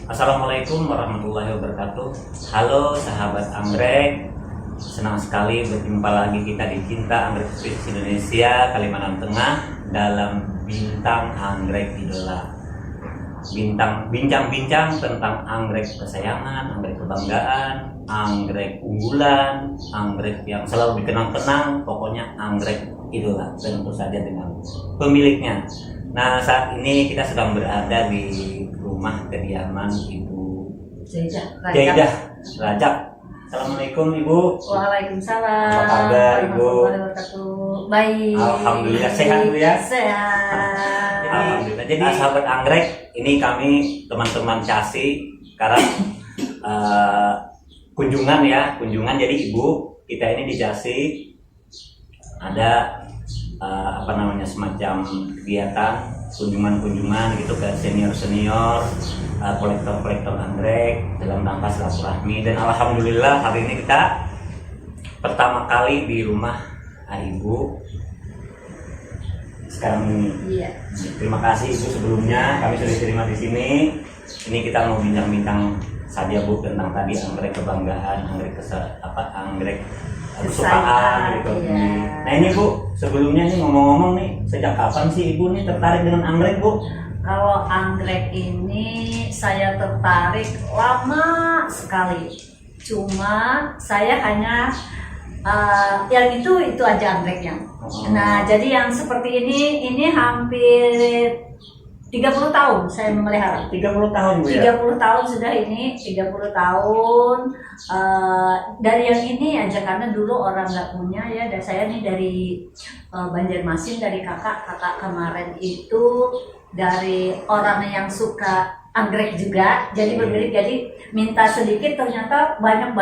Assalamualaikum warahmatullahi wabarakatuh. Halo sahabat anggrek, senang sekali berjumpa lagi kita di Cinta Anggrek Spesies Indonesia Kalimantan Tengah dalam Bintang Anggrek Idola. Bincang-bincang tentang anggrek kesayangan, anggrek kebanggaan, anggrek unggulan, anggrek yang selalu dikenang-kenang, pokoknya anggrek idola, tentu saja dengan pemiliknya. Nah, saat ini kita sedang berada di rumah kediaman Ibu Jaidah Rajab. Assalamualaikum Ibu. Waalaikumsalam. Apa kabar Ibu? Baik. Alhamdulillah, sehat Bu ya? Sehat. Alhamdulillah. Jadi sahabat anggrek, ini kami teman-teman Casi sekarang kunjungan jadi Ibu kita ini di Casi ada semacam kegiatan kunjungan gitu ke senior kolektor anggrek dalam rangka silaturahmi, dan alhamdulillah hari ini kita pertama kali di rumah Ibu sekarang ini. Iya. Terima kasih Ibu sebelumnya, kami sudah diterima di sini. Ini kita mau bincang-bincang saja Bu tentang tadi anggrek kebanggaan, anggrek kesukaan gitu. Iya. Nah ini Bu, sebelumnya nih ngomong-ngomong nih, sejak kapan sih Ibu nih tertarik dengan anggrek Bu? Kalau anggrek ini saya tertarik lama sekali. Cuma saya hanya yang itu aja anggreknya. Nah, jadi yang seperti ini hampir 30 tahun saya memelihara. 30 tahun Bu ya? 30 tahun sudah ini, 30 tahun. Dari yang ini aja karena dulu orang nggak punya ya, dan saya nih dari Banjarmasin, dari kakak kemarin itu dari orang yang suka anggrek juga, jadi bergelik, jadi minta sedikit ternyata banyak.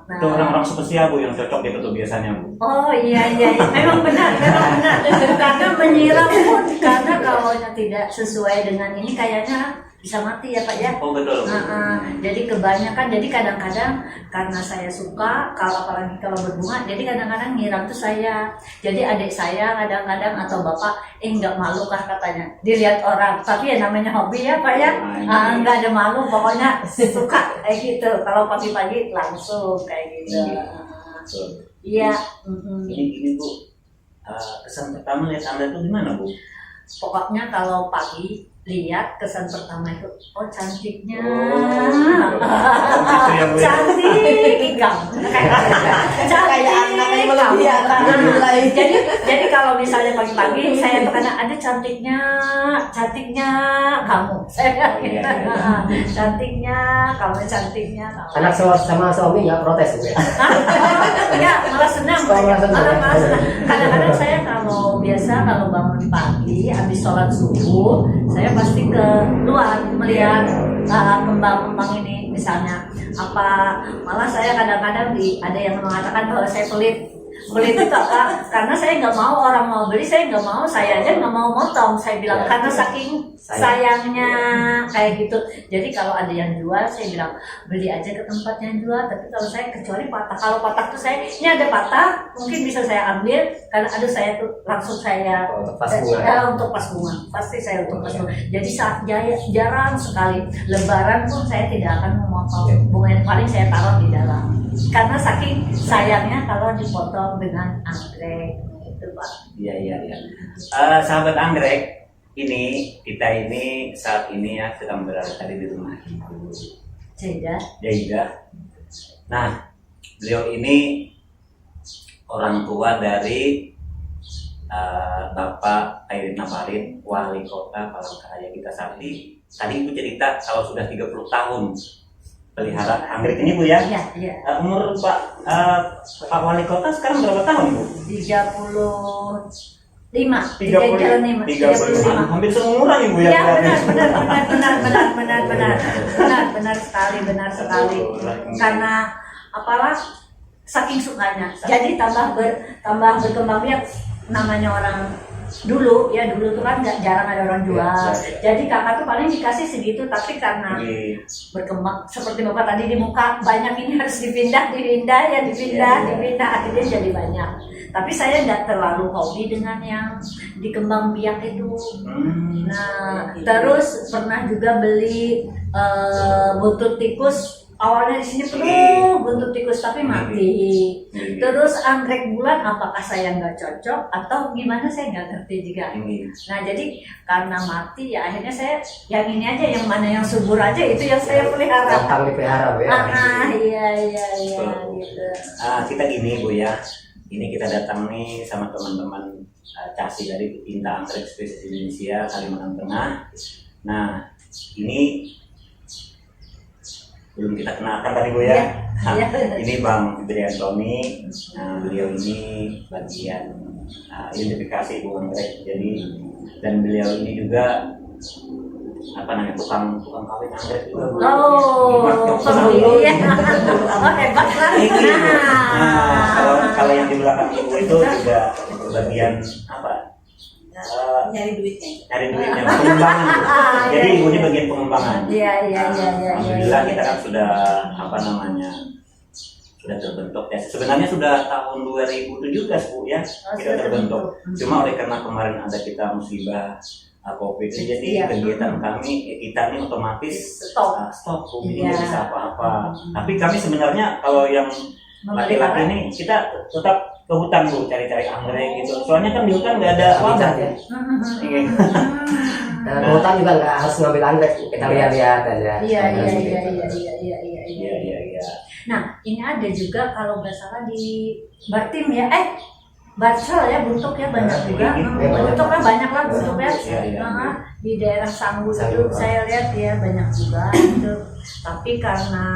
Nah, itu orang-orang spesial Bu yang cocok gitu tuh biasanya Bu. Oh iya, memang benar. Karena menyiram pun, karena kalau tidak sesuai dengan ini kayaknya bisa mati ya Pak ya. Oh betul. Jadi kebanyakan, jadi kadang-kadang karena saya suka, apalagi kalau berbunga, jadi kadang-kadang nyiram tuh saya. Jadi adik saya kadang-kadang atau bapak, nggak malu kah katanya dilihat orang, tapi ya namanya hobi ya Pak ya. Nggak ada malu, pokoknya suka kayak gitu. Kalau pagi-pagi langsung kayak gitu. Iya. Ini Bu, kesan pertama lihat anggrek itu gimana Bu? Pokoknya kalau pagi lihat, kesan pertama itu, oh cantiknya, cantik, jadi kalau misalnya pagi-pagi saya tuh karena ada cantiknya kamu, cantiknya kamu. Anak sama suami nggak protes Bu ya? Enggak, malah senang. Kadang-kadang saya kalau bangun pagi habis sholat subuh, saya pasti keluar melihat kembang-kembang ini, misalnya apa. Malah saya kadang-kadang ada yang mengatakan bahwa saya pelit itu karena saya nggak mau orang mau beli, saya nggak mau, saya aja nggak mau motong, saya bilang karena saking sayangnya kayak gitu. Jadi kalau ada yang jual, saya bilang beli aja ke tempat yang jual. Tapi kalau saya kecuali patah, kalau patah tuh saya ini ada patah, mungkin bisa saya ambil karena saya tuh langsung saya untuk pas bunga, pasti saya untuk pas bunga. Jadi jarang sekali Lebaran pun saya tidak akan memotong bunga, yang paling saya taruh di dalam. Karena saking sayangnya kalau dipotong dengan anggrek itu Pak. Iya. Sahabat anggrek, kita ini saat ini ya sedang berada di rumah Ibu Jaidah. Nah, beliau ini orang tua dari Bapak Airina Farid, Wali Kota Palangkaraya kita saat ini. Tadi Ibu cerita kalau sudah 30 tahun pelihara anggrek ini Bu ya? Iya. Umur Pak Wali Kota sekarang berapa tahun Bu? 35. Hampir seumuran Ibu ya? Iya benar sekali. Karena apalah saking sukanya. Jadi tambah berkembang biak, namanya orang dulu tuh kan nggak jarang ada orang jual. Ya. Jadi kakak tuh paling dikasih segitu, tapi karena berkembang seperti bapak tadi di muka banyak ini harus dipindah, akhirnya jadi banyak. Tapi saya nggak terlalu hobi dengan yang dikembang biak itu. Nah, terus pernah juga beli buntut tikus. Awalnya di sini penuh buntut tikus tapi mati. Terus anggrek bulan, apakah saya nggak cocok atau gimana, saya nggak ngerti juga. Nah, jadi karena mati ya akhirnya saya yang ini aja, yang mana yang subur aja itu yang saya pelihara. Gampang dipelihara Bu ya. Iya gitu. Kita gini Bu ya, ini kita datang nih sama teman-teman Casi dari Pecinta Anggrek Spesies Indonesia Kalimantan Tengah. Nah, ini belum kita kenalkan tadi Bu ya. Ini Bang Brian Tommy. Nah, beliau ini bagian identifikasi ibu anggrek. Jadi dan beliau ini juga tukang kawin anggrek juga. Iya. Hebat lah. Kalau yang di belakang ibu itu juga bagian nyari duitnya, pengembangan. Jadi ibunya bagian pengembangan. Iya. Alhamdulillah kita kan sudah sudah terbentuk ya. Sebenarnya sudah tahun 2017 Bu ya kita terbentuk. Cuma oleh karena kemarin ada kita musibah COVID, jadi kegiatan kita ini otomatis stop Bu, jadi nggak bisa apa-apa. Tapi kami sebenarnya kalau yang laki-laki ini kita tetap ke hutan Bu, cari-cari anggrek gitu. Soalnya kan di hutan nggak ada Habitat ya. Nah, ke hutan juga nggak harus ngambil anggrek, kita lihat-lihat aja. Iya. Iya. Nah, ini ada juga kalau nggak salah di Bartim ya, Barsel ya, buntuk ya banyak juga. Buntuknya banyak lah buntuknya. Di daerah Sanggu itu saya lihat ya banyak juga gitu. Tapi karena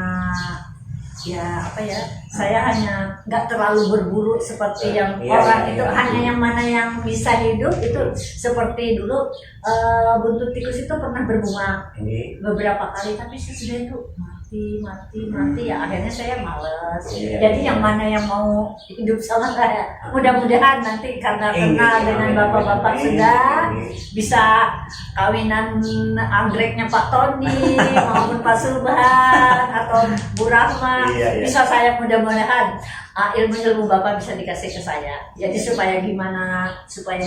saya hanya nggak terlalu berburu seperti yang orang itu, hanya yang mana yang bisa hidup itu. Seperti dulu buntut tikus itu pernah berbunga beberapa kali, tapi sesudah itu mati ya, akhirnya saya males. Jadi yang mana yang mau hidup sama saya, mudah-mudahan nanti karena kenal dengan bapak-bapak sudah bisa kawinan anggreknya Pak Tony maupun Pak Subhan atau Bu Rahma, bisa saya mudah-mudahan ilmu-ilmu bapak bisa dikasih ke saya. Jadi supaya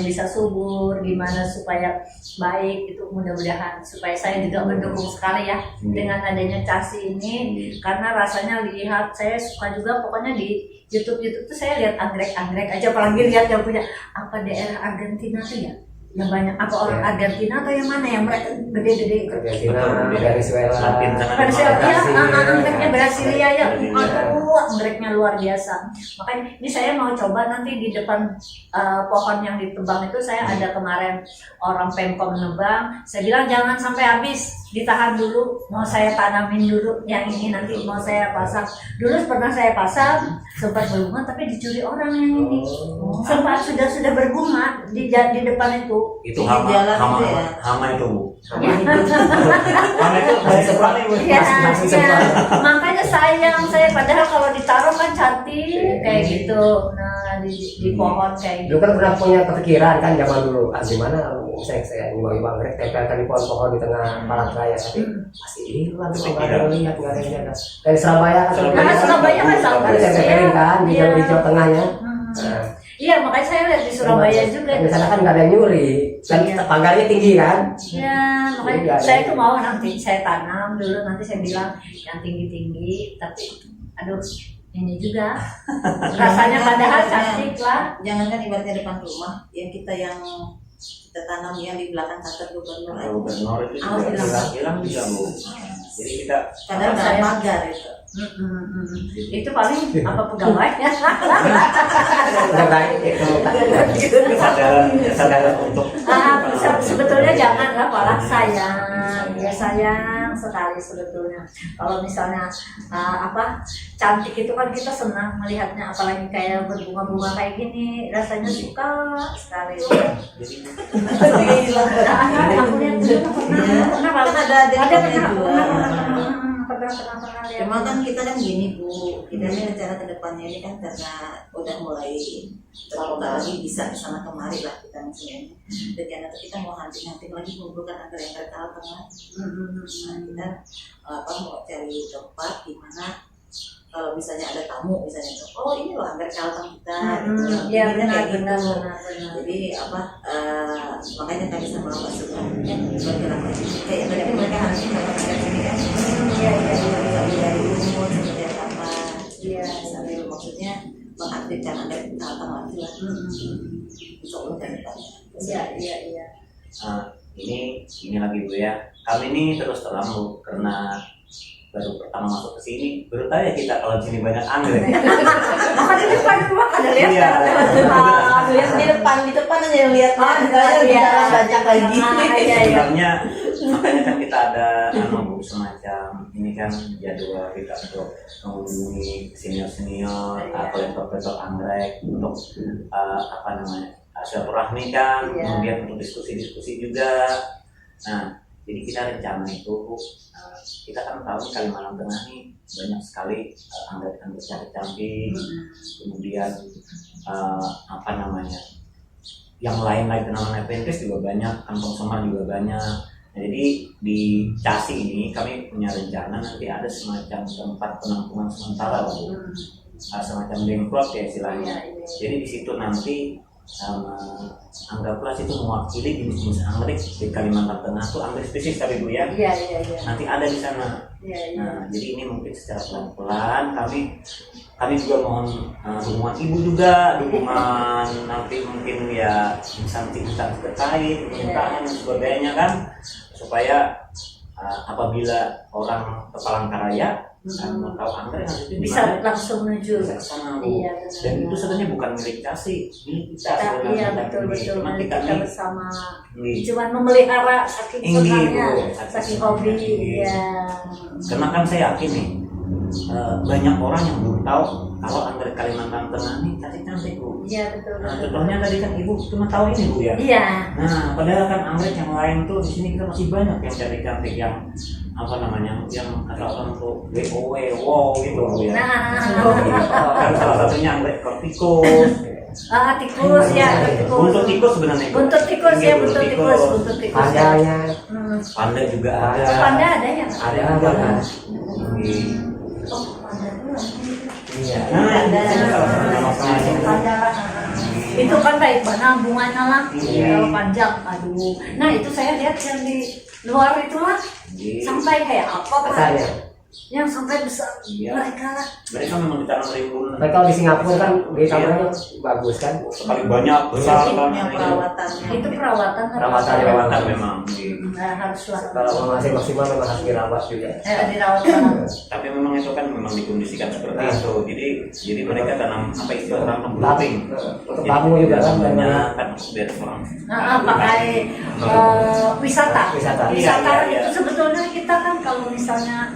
bisa subur, gimana supaya baik, itu mudah-mudahan. Supaya saya juga mendukung sekali ya dengan adanya Casi ini, karena rasanya lihat, saya suka juga pokoknya di YouTube tuh saya lihat anggrek aja, apalagi lihat yang punya daerah Argentina tuh ya, yang banyak orang Argentina atau yang mana yang mereka gede-gede itu. Argentina, Venezuela, anggreknya Brasilia ya, anggreknya luar biasa. Makanya ini saya mau coba nanti di depan pohon yang ditebang itu, saya ada kemarin orang Pemkom nebang, saya bilang jangan sampai habis, ditahan dulu, mau saya tanamin dulu yang ini, nanti mau saya pasang. Dulu pernah saya pasang, sempat berbunga tapi dicuri orang yang ini. Sempat sudah berbunga di depan itu. Itu hama itu Bu. Hama itu makanya sayang saya, padahal kalau ditaruh kan cantik kayak gitu. Nah di pohon kayak gitu. Dulu kan pernah punya kepikiran kan zaman dulu, gimana saya nyumbang anggrek tempelkan di pohon-pohon di tengah palat raya, tapi pasti hilang tuh, nggak ada lihat, nggak ada yang jaga. Dari Surabaya kan sama tempelin kan di Jawa Tengahnya. Iya, makanya saya lihat di Surabaya juga. Di sana kan nggak ada yang nyuri, kan pagarnya tinggi kan. Iya, makanya saya tuh mau nanti saya tanam dulu, nanti saya bilang yang tinggi-tinggi, tapi aduh ini juga rasanya padahal cantik lah. Jangankan ibaratnya depan rumah, yang kita tanam yang di belakang kantor gubernur itu hilang juga Bu. Jadi kita kadang nggak pagar itu. Itu paling pegawai ya. Udah baik itu. Kesadaran untuk sebetulnya janganlah malah sayang. Ya sayang sekali sebetulnya. Kalau misalnya cantik itu kan kita senang melihatnya, apalagi kayak berbunga-bunga kayak gini, rasanya suka sekali. Aku lihat pernah pernah lihat. Cuma kan kita kan gini Bu, kita ini rencana ke depannya ini kan karena udah mulai terbuka lagi bisa kesana kemari lah kita misalnya. Rencana kita mau hunting lagi Bu kan anggrek yang tengah. Nah kita mau cari tempat di mana kalau misalnya ada tamu misalnya oh ini loh anggrek kalteng kita Iya benar. jadi makanya kami sama Pak Sugeng bergerak kayak tadi mereka harusnya dapat anggrek ini kan dari umur seperti apa sambil maksudnya mengaktifkan anggrek kalteng lagi lah untuk ke depannya. Iya. Ini lagi Bu ya, kami ini terus terang Bu, karena baru pertama masuk ke sini, baru tahu ya kita kalau sini banyak anggrek. Makan di depan rumah ada lihat Iya. Lihat di depan aja yang lihat banyak kayak gini. Sebenarnya makanya kan kita ada Bu semacam ini kan jadwal kita untuk menghubungi senior kolektor anggrek untuk silaturahmi kan, kemudian untuk diskusi juga. Nah, jadi kita rencana itu kita kan tahu Kalimantan Tengah ini banyak sekali anggrek cantik, kemudian yang lain namanya Nepenthes juga banyak, kantong semar juga banyak. Nah, jadi di Casi ini kami punya rencana nanti ada semacam tempat penampungan sementara lah, semacam demplot ya istilahnya. Jadi di situ nanti anggaplah itu mewakili jenis-jenis anggrek di Kalimantan Tengah tuh anggrek spesies tapi Bu ya. Iya. Nanti ada di sana. Nah, jadi ini mungkin secara pelan-pelan kami juga mohon dukungan Ibu juga, dukungan nanti mungkin ya instansi-instansi terkait, pemerintahan dan sebagainya kan, supaya apabila orang ke Palangkaraya mau tahu anggrek harus itu Bisa langsung menuju bisa ke sana Bu. Iya, Dan itu sebenarnya bukan milik Casi, milik kita. Iya betul. Cuma Kita kita bersama. ini Cuman memelihara saking Ini, senangnya, Bu. saking hobi. Iya. karena kan saya yakin nih banyak orang yang belum tahu kalau anggrek Kalimantan Tengah ini cantik Bu. Iya betul. Nah, contohnya tadi kan Ibu cuma tahu ini Bu ya. Iya. Nah, padahal kan anggrek yang lain tuh di sini kita masih banyak yang cantik yang yang kata orang tuh wow gitu Bu ya. Kan salah satunya anggrek corticus. Tikus ya. Buntut tikus sebenarnya. Buntut tikus ya, buntut tikus. Pandanya Panda juga ada. Panda ada ya? ada. Oh, panda tuh. Iya. Nah, ini salah satunya masalahnya. Panda. Itu kan baik banget bunganya lah. Iya. Kalau panjang, aduh. Nah itu saya lihat yang di luar itulah sampai kayak apa Pak? Katanya. Yang sampai besar Iya. mereka lah. Mereka memang ditanam rimbun. Tapi kalau di Singapura kan di kamarnya bagus kan. Sekali banyak besar kan. Yang perawatannya Itu perawatan Perawatan memang. Nah, haruslah. Kalau mau masih maksimal memang harus dirawat juga. Dirawat banget. Tapi memang itu kan memang dikondisikan seperti itu. Jadi mereka tanam apa istilah tanam bluting. Untuk tamu juga kan banyak kan biar orang. Pakai wisata. Wisata. Wisata Iya. itu sebetulnya kita kan kalau misalnya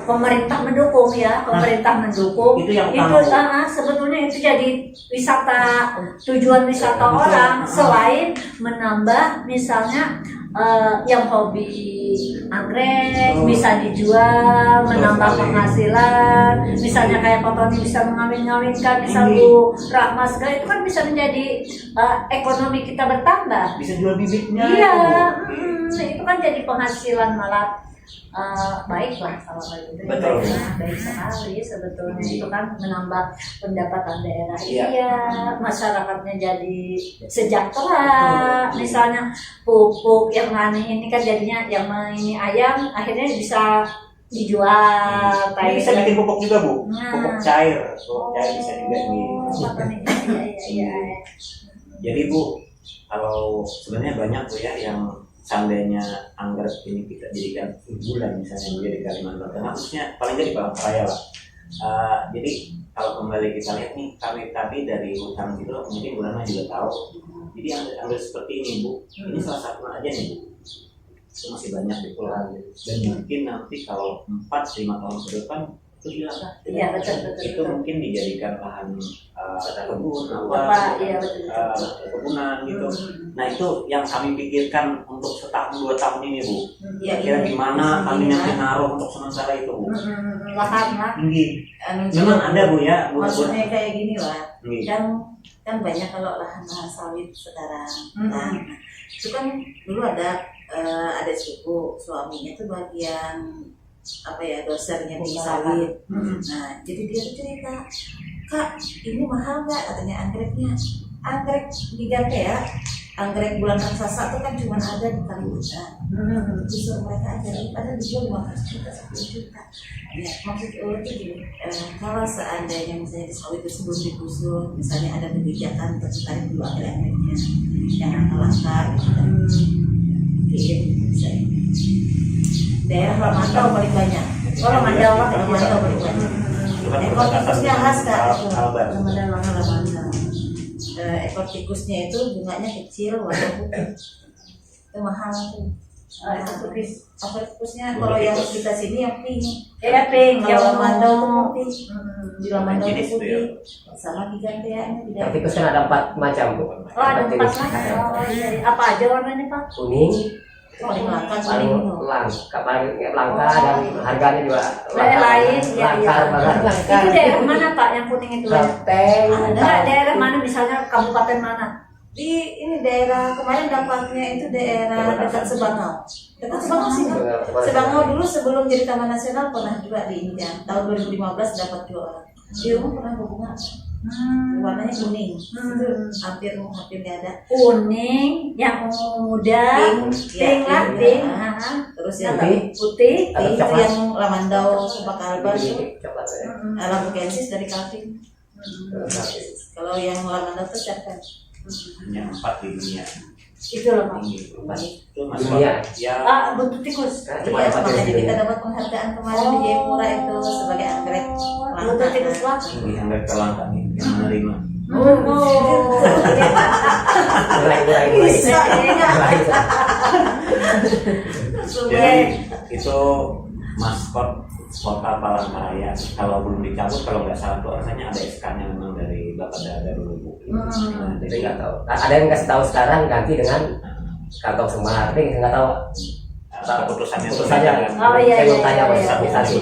pemerintah mendukung ya, pemerintah mendukung Itu yang itu sebetulnya itu jadi wisata, tujuan wisata orang selain menambah misalnya yang hobi anggrek bisa dijual, menambah penghasilan, misalnya kayak Pak Tony bisa mengawin-ngawinkan, misal Bu Rahma segala itu kan bisa menjadi ekonomi kita bertambah. Bisa jual bibitnya. Iya, itu. itu kan jadi penghasilan malah baik lah kalau begitu. Betul. Baik sekali sebetulnya itu kan menambah pendapatan daerah. Iya. Iya, masyarakatnya jadi sejahtera. Misalnya pupuk yang ini kan jadinya yang ini ayam akhirnya bisa dijual. Ini bisa bikin pupuk juga Bu. Nah. Pupuk cair bisa juga Iya. Jadi Bu, kalau sebenarnya banyak Bu ya yang seandainya anggrek ini kita jadikan unggulan misalnya Bu ya di Kalimantan Tengah, khususnya paling jadi Palangkaraya lah. Jadi kalau kembali kita lihat nih kami tadi dari hutan gitu, mungkin Bu Rana juga tahu. Jadi anggrek seperti ini Bu, ini salah satu aja nih Bu. Itu masih banyak di pulau dan mungkin nanti kalau 4-5 tahun ke depan Iya betul. Itu mungkin dijadikan lahan kebun Apa? Iya betul. perkebunan gitu. Nah itu yang kami pikirkan untuk setahun 2 tahun ini Bu. Ya, Kira ini gimana kami ini, nanti naruh untuk sementara itu Bu? Lahan lah. Tinggi. anu, Memang ada Bu ya. Bu. maksudnya kayak gini lah, Tinggi. kan banyak kalau lahan-lahan sawit sekarang. Nah, itu kan dulu ada suku suaminya tuh bagian apa ya, dosernya di sawit. Nah, jadi dia tuh cerita, Kak, ini mahal nggak katanya anggreknya? Anggrek diganti ya, anggrek bulan raksasa tuh kan cuma ada di Kalimantan. Disuruh mereka aja, padahal dijual 15 juta, 10 juta. Ya, maksud Allah tuh gini, kalau seandainya misalnya di sawit itu sebelum digusur, misalnya ada kebijakan untuk ditarik dulu anggreknya, jangan langka gitu kan. Misalnya. Daerah Lamandau paling banyak. Oh, Lamandau lah. Lamandau paling banyak. Ekor tikusnya khas Kak. Lamandau. Ekor tikusnya itu bunganya kecil, warna putih. Itu mahal tuh. Ekor tikusnya kalau yang kita sini yang pink. Pink. Kalau Lamandau tuh putih. Di Lamandau Jenis tuh itu ya. putih. Sama giganteanya tidak. Yang tikus kan ada 4 macam Bu. Oh ada 4 macam. Oh, iya. Apa aja warnanya Pak? Kuning, Paling langka paling paling langka dan harganya juga Lain, iya, langka iya. banget. Itu daerah mana Pak yang kuning itu? Teng, Enggak, daerah mana misalnya kabupaten mana? di ini daerah kemarin dapatnya itu daerah dekat Sebangau. Dekat Sebangau sih kan. Sebangau dulu sebelum jadi Taman Nasional pernah juga di ini kan. Tahun 2015 dapat 2 orang. Di rumah pernah berbunga. Warnanya kuning. Itu hampir nggak ada. Kuning, yang muda, pink lah, pink. Terus yang Putih. pink itu yang Lamandau Bakalbar itu. coklat ya. Lambukensis dari Calvin. Kalau yang Lamandau itu cerpen. Hanya 4 di dunia. Itu loh Pak. Itu Dunia. ya Buntut tikus. Iya, makanya kita dapat penghargaan kemarin di Jayapura itu sebagai anggrek Buntut tikus lah. ini anggrek terlangka nih yang menerima. Mulai. Bisa, iya. Jadi itu maskot Kota Palangkaraya. Kalau belum dicabut, kalau nggak salah tuh rasanya ada SK-nya memang dari Bapak Dada dulu Bu. Nah, Jadi jadi nggak tahu. Ada yang kasih tahu sekarang ganti dengan kantong Semar. Tapi nggak tahu. keputusannya Keputusannya. Oh, iya, Saya iya, mau tanya iya, administrasi.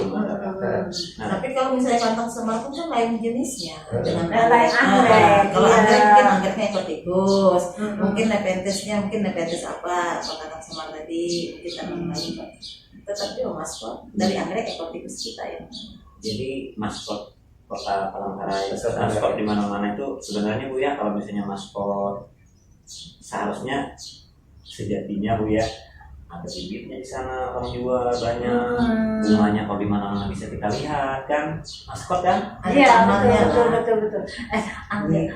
Nah, Tapi kalau misalnya kantong semar pun kan lain jenisnya dengan Lain anggrek, Kalau iya. anggrek mungkin anggreknya ekor tikus, mungkin nepentesnya mungkin nepentes apa kantong semar tadi, mungkin tanaman lain. Tetapi maskot dari anggrek ekor tikus kita ya. jadi maskot Kota Palangkaraya, maskot di mana-mana itu sebenarnya Bu ya, kalau misalnya maskot seharusnya sejatinya Bu ya, ada bibitnya di sana orang jual banyak, bunganya kalau di mana-mana bisa kita lihat kan, maskot kan? Ada Iya, tamannya lah. betul. Anggrek.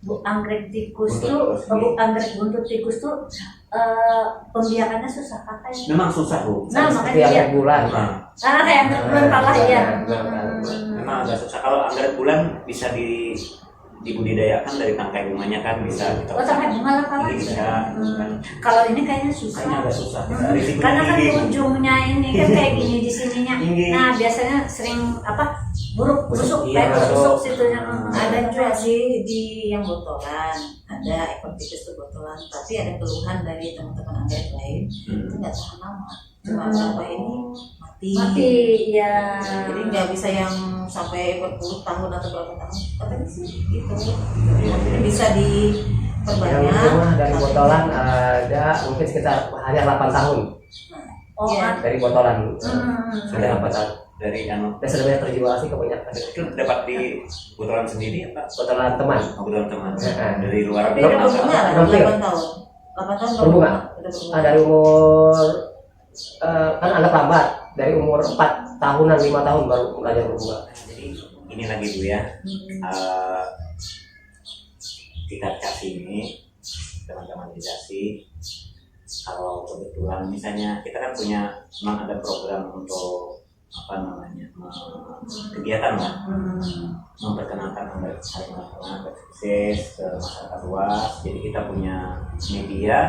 Anggrek tikus Buntut tuh, tikus. anggrek buntut tikus tuh pembiakannya susah katanya. Memang susah Bu. Nah, Seperti makanya anggrek iya. bulan. Nah, Kayak anggrek bulan kalah ya. memang agak susah. Kalau anggrek bulan bisa dibudidayakan dari tangkai bunganya kan bisa kita. Oh, tangkai bunga lah kalah. Bisa. Kan. Kalau ini kayaknya Kayaknya susah. agak susah. Risikonya Karena kan tinggi, Bu. ujungnya ini kan kayak gini di sininya. Tinggi. Nah, biasanya sering apa? Busuk, Iya, kayak busuk. busuk situnya. Ada juga sih di yang botolan, ada ekor tikus tuh botolan, tapi ada keluhan dari teman-teman anggrek lain itu nggak tahan lama, cuma berapa ini Mati, ya. jadi nggak bisa yang sampai berpuluh tahun atau berapa tahun, katanya sih gitu. Bisa Yang diperbanyak. rumah dari botolan ada mungkin sekitar hanya 8 tahun Oh, Iya. dari botolan. Hmm. Ada 8 tahun. Dari anu Dan sudah banyak terjual sih kebanyakan. itu dapat di botolan sendiri apa? Botolan teman. Botolan teman. Heeh. Dari luar Tapi udah negeri. berbunga lah, Belum 8 tahun. 8 tahun Berbunga? udah berbunga. Dari umur kan anak lambat dari umur 4 tahunan 5 tahun baru belajar berbunga. Jadi ini lagi Bu ya. Kita kasih ini teman-teman dikasih. Kalau kebetulan misalnya kita kan punya memang ada program untuk apa namanya kegiatan lah, memperkenalkan anggrek sukses ke masyarakat luas. Jadi kita punya media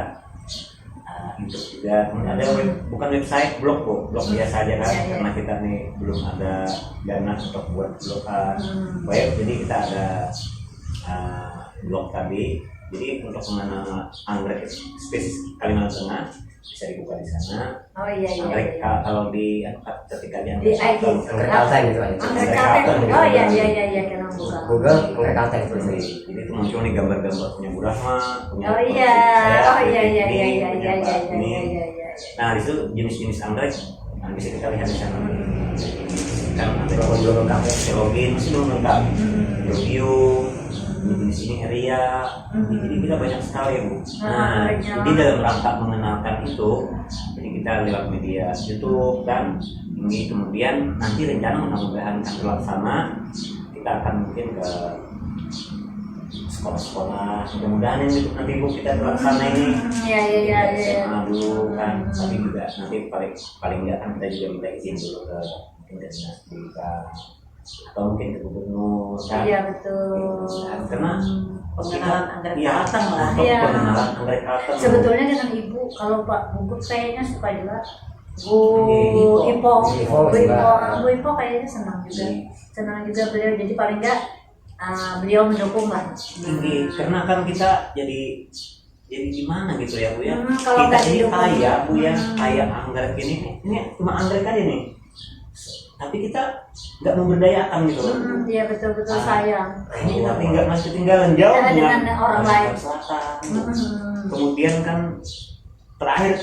YouTube juga. Kemudian ada bukan website, blog biasa aja kan, karena kita nih belum ada dana untuk buat blogan web, jadi kita ada blog tadi. Jadi untuk mengenal anggrek spesies Kalimantan Tengah bisa dibuka di sana. Oh iya. Anggrek kalau di ketika Di IG. Anggrek Kalteng gitu aja. Anggrek Kalteng. Oh iya kena buka. Google Anggrek Kalteng terus. Jadi itu muncul nih gambar-gambar punya Bu Rahma, punya Oh iya. ini. Nah, di situ jenis-jenis anggrek bisa kita lihat di sana. Kan ada Belum lengkap ya. Selogin masih belum lengkap. Rubium, jenis ini Heria. Jadi kita banyak sekali ya, Bu. Nah, jadi dalam rangka mengenalkan itu, jadi kita lewat media YouTube kan. Ini kemudian nanti rencana mudah-mudahan akan terlaksana. Kita akan mungkin ke sekolah-sekolah, mudah-mudahan ini nanti Bu kita terlaksana ini. Iya. SMA dulu kan, tapi juga nanti paling nggak kan kita juga minta izin dulu ke mungkin ke dinas pendidikan atau mungkin ke gubernur kan. Iya betul. Karena pengenalan anggrek Iya, Kalteng lah. untuk Iya. pengenalan anggrek Kalteng. Sebetulnya dengan Ibu, kalau Pak Bungkut kayaknya suka juga. Bu Ipo. Bu Ipo kayaknya senang juga beliau. Jadi paling nggak beliau mendukung lah. Tinggi, karena kan kita jadi gimana gitu ya Bu ya. Kalau Kita nggak ini didukung. kaya Bu ya, kaya anggrek ini cuma anggrek aja nih. Tapi kita nggak memberdayakan gitu loh. Iya betul sayang. Kita masih ketinggalan jauh Dengan orang lain. Selatan. Kemudian kan terakhir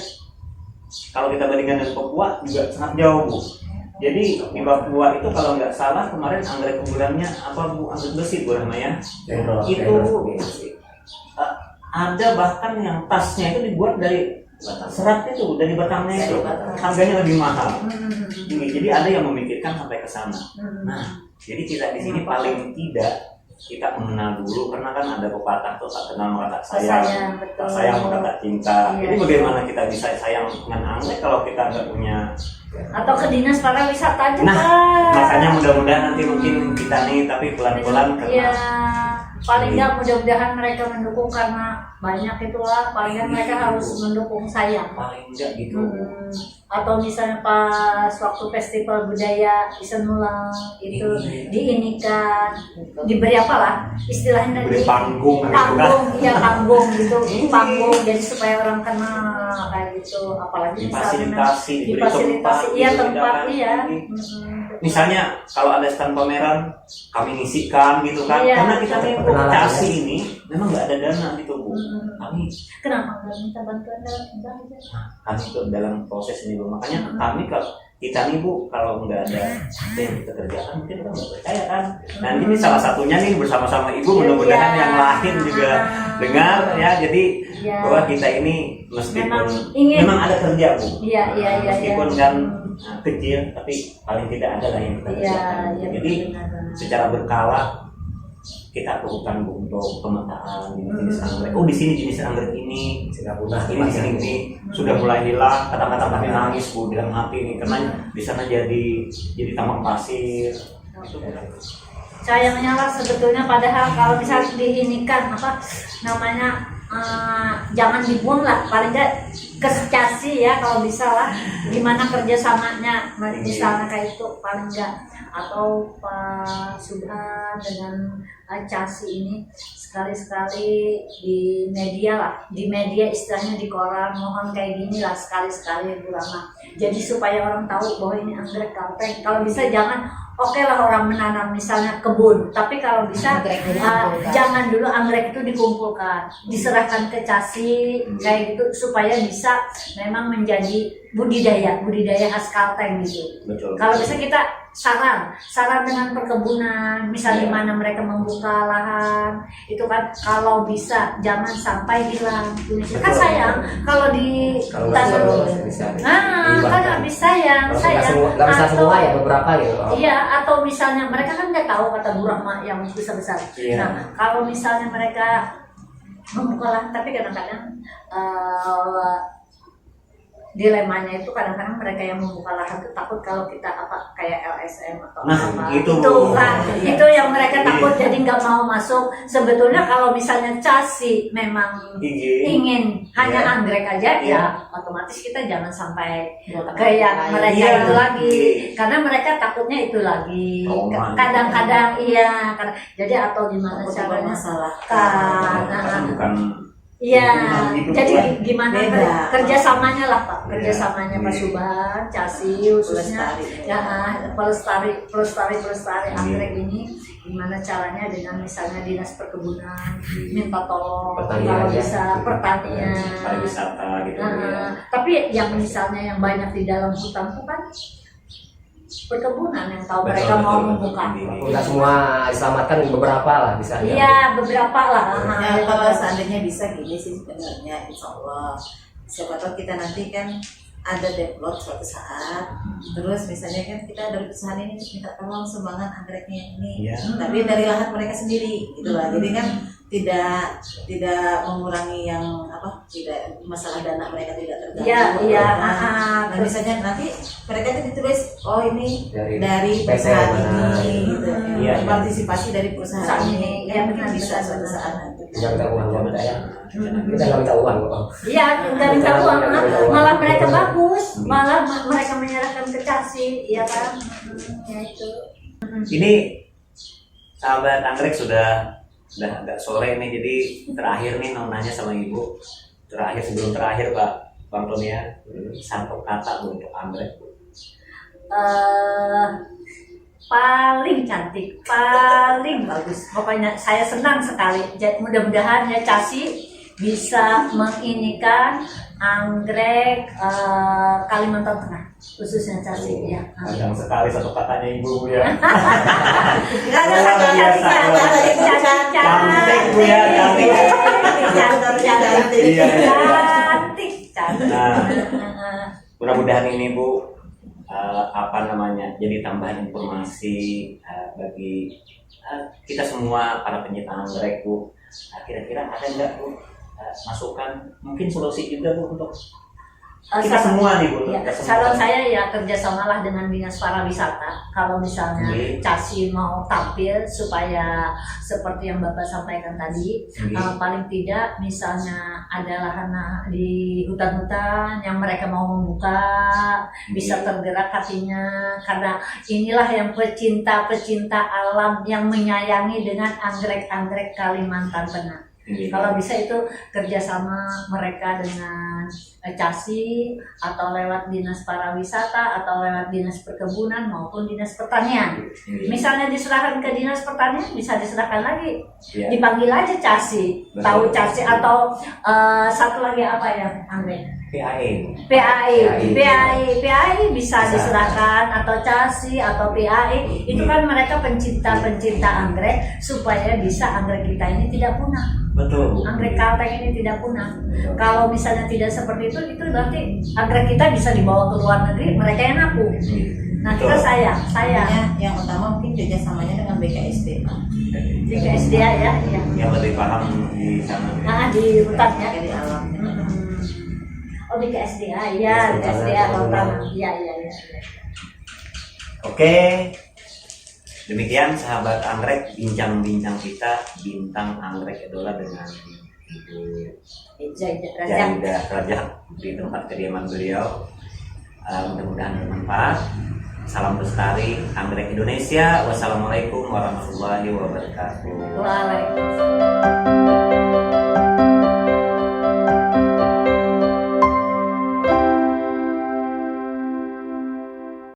kalau kita bandingkan dengan Papua juga sangat jauh Bu. Jadi di Papua itu kalau nggak salah kemarin anggrek unggulannya apa Bu, anggrek besi Bu Rahma ya. Itu ada bahkan yang tasnya itu dibuat dari seratnya itu, dari batangnya itu, harganya lebih mahal. Jadi ada yang memikirkan sampai ke sana. Nah, jadi kita di sini paling tidak kita mengenal dulu, karena kan ada pepatah tuh, tak kenal maka tak sayang, tak sayang maka tak cinta. Jadi bagaimana kita bisa sayang dengan anggrek kalau kita nggak punya? Atau ke dinas pariwisata aja. Nah, makanya mudah-mudahan nanti mungkin kita nih, tapi pelan-pelan Iya. karena Paling nggak mudah-mudahan mereka mendukung, karena banyak itulah. Paling nggak mereka harus mendukung saya. paling enggak gitu. Atau misalnya pas waktu festival budaya Isenulang itu diinikan, diberi apa lah istilahnya, Beri panggung gitu kan. panggung gitu, panggung, jadi supaya orang kenal kayak gitu. Apalagi Difasilitasi, diberi difasilitasi, iya tempat, iya. Misalnya kalau ada stand pameran, kami ngisikan gitu kan. Iya. Karena kita nih Bu, Perkenalan, CASI ya. ini memang nggak ada dana gitu Bu. Kami Kenapa nggak minta bantuan dalam kami itu dalam proses ini Bu. Makanya kami kalau kita nih Bu, kalau nggak ada yang kita kerjakan mungkin kita nggak percaya kan. Nah ini salah satunya nih bersama-sama Ibu, mudah-mudahan Iya. yang lain juga dengar ya. Jadi Iya. bahwa kita ini meskipun Memang ingin. memang ada kerja Bu. Iya. Meskipun kan kecil, tapi paling tidak ada lah yang kita kerjakan. Iya, Jadi benar. secara berkala kita lakukan Bu untuk pemetaan jenis anggrek. Oh di sini jenis anggrek ini Sudah punah. ini di sini ini sudah mulai hilang. Kadang-kadang kami nangis Bu dalam hati ini, karena di sana jadi tambang pasir. Sayangnya lah sebetulnya, padahal kalau bisa diinikan apa namanya, jangan dibuang lah, paling nggak ke CASI ya kalau bisa lah, gimana kerjasamanya misalnya kayak itu paling nggak, atau Pak Subhan dengan CASI ini sekali-sekali di media lah, di media istilahnya di koran, mohon kayak gini lah sekali-sekali Bu Rama. Jadi supaya orang tahu bahwa ini anggrek Kalteng. Kalau bisa jangan, oke lah orang menanam misalnya kebun, tapi kalau bisa jangan dulu anggrek itu dikumpulkan, diserahkan ke CASI kayak gitu, supaya bisa memang menjadi budidaya khas Kalteng gitu. Betul. Kalau bisa kita saran dengan perkebunan, misalnya di mana mereka membuka lahan, itu kan kalau bisa jangan sampai hilang. Kan sayang kalau di Kalau nggak tanam. bisa. Kan habis sayang. Nggak bisa semua ya, beberapa gitu. Iya, atau misalnya mereka kan nggak tahu kata Bu Rahma yang besar-besar. Iya. Nah, kalau misalnya mereka membuka lahan, tapi kadang-kadang dilemanya itu kadang-kadang mereka yang membuka lahan itu takut kalau kita apa kayak LSM atau Nah, apa itu, kan iya. itu yang mereka takut jadi nggak mau masuk. Sebetulnya kalau misalnya chassis memang ingin hanya Iya. anggrek aja Iya. ya otomatis kita jangan sampai Buat kayak mereka Iya. itu lagi Iya. karena mereka takutnya itu lagi. Trauma. Kadang-kadang iya jadi atau gimana Takut caranya bermasalah kan. Karena bukan Iya, Gitu, jadi kan? gimana Beda. kerjasamanya lah Pak, Iya. kerjasamanya Pak Iya. Subhan, chassis khususnya pelestari. ya pelestari Iya. anggrek ini gimana caranya dengan misalnya dinas perkebunan minta tolong Pertanian, kalau ya. bisa pertanian. pariwisata gitu Nah, ya. tapi yang misalnya yang banyak di dalam hutan itu kan perkebunan yang tahu mereka mau membuka. Nggak semua diselamatkan, beberapa lah bisa. Iya beberapa lah. Ya, kalau seandainya bisa gini sih sebenarnya, insya Allah. Siapa tahu kita nanti kan ada develop suatu saat, terus misalnya kan kita dari perusahaan ini minta tolong sumbangan anggreknya ini, Iya. tapi dari lahan mereka sendiri, gitu lah. Jadi kan tidak mengurangi yang apa, tidak masalah dana mereka tidak terganggu. Iya. Nah, misalnya nanti mereka itu ditulis, oh ini PT dari perusahaan mana. ini, gitu. Iya. Partisipasi dari perusahaan ini, Iya, ya mungkin benar, bisa benar, suatu benar. saat nanti. Nggak minta uang, nggak minta ya. Kita nggak minta uang kok. Iya, nggak minta uang, malah mereka bagus, malah mereka menyerahkan ke chassis, ya kan? Ya itu. Ini sahabat anggrek sudah agak sore nih, jadi terakhir nih mau nanya sama ibu. Sebelum terakhir Pak Bang Tonia, satu kata Bu untuk anggrek. Paling cantik, paling bagus. Pokoknya saya senang sekali. Jadi mudah-mudahan ya chassis bisa menginikan anggrek Kalimantan Tengah, khususnya chassis ya. Panjang sekali satu katanya ibu ya. Ada Luar biasa. Cantik Bu ya, cantik. Iya, iya. cantik. Nah, mudah-mudahan ini Bu jadi tambahan informasi bagi kita semua para pencinta anggrek Bu. Kira-kira ada nggak Bu masukan, mungkin solusi juga Bu untuk kita semua nih Bu? Ya, kita semua. saran saya ya kerjasamalah dengan dinas pariwisata. Kalau misalnya chassis mau tampil supaya seperti yang Bapak sampaikan tadi, paling tidak misalnya ada lahan di hutan-hutan yang mereka mau membuka, bisa tergerak hatinya, karena inilah yang pecinta-pecinta alam yang menyayangi dengan anggrek-anggrek Kalimantan Tengah. Kalau bisa itu kerjasama mereka dengan chassis atau lewat dinas pariwisata atau lewat dinas perkebunan maupun dinas pertanian. Misalnya diserahkan ke dinas pertanian bisa diserahkan lagi, dipanggil aja chassis, tahu chassis atau satu lagi apa ya anggrek? PAI bisa diserahkan atau chassis atau PAI itu kan mereka pencinta anggrek supaya bisa anggrek kita ini tidak punah. Betul. Anggrek Kalteng ini tidak punah. Kalau misalnya tidak seperti itu berarti anggrek kita bisa dibawa ke luar negeri, mereka yang ngaku. Nah kita sayang. Yang utama mungkin kerjasamanya dengan BKSDA. BKSDA ya. Yang lebih paham di sana. Nah di hutan ya. Dari alam. Oh BKSDA ya, BKSDA Kehutanan. Iya. Oke. Demikian sahabat anggrek, bincang-bincang kita bintang anggrek idola dengan Ibu Jaida Rajak di tempat kediaman beliau. Mudah-mudahan bermanfaat. Salam lestari anggrek Indonesia. Wassalamualaikum warahmatullahi wabarakatuh. Waalaikumsalam.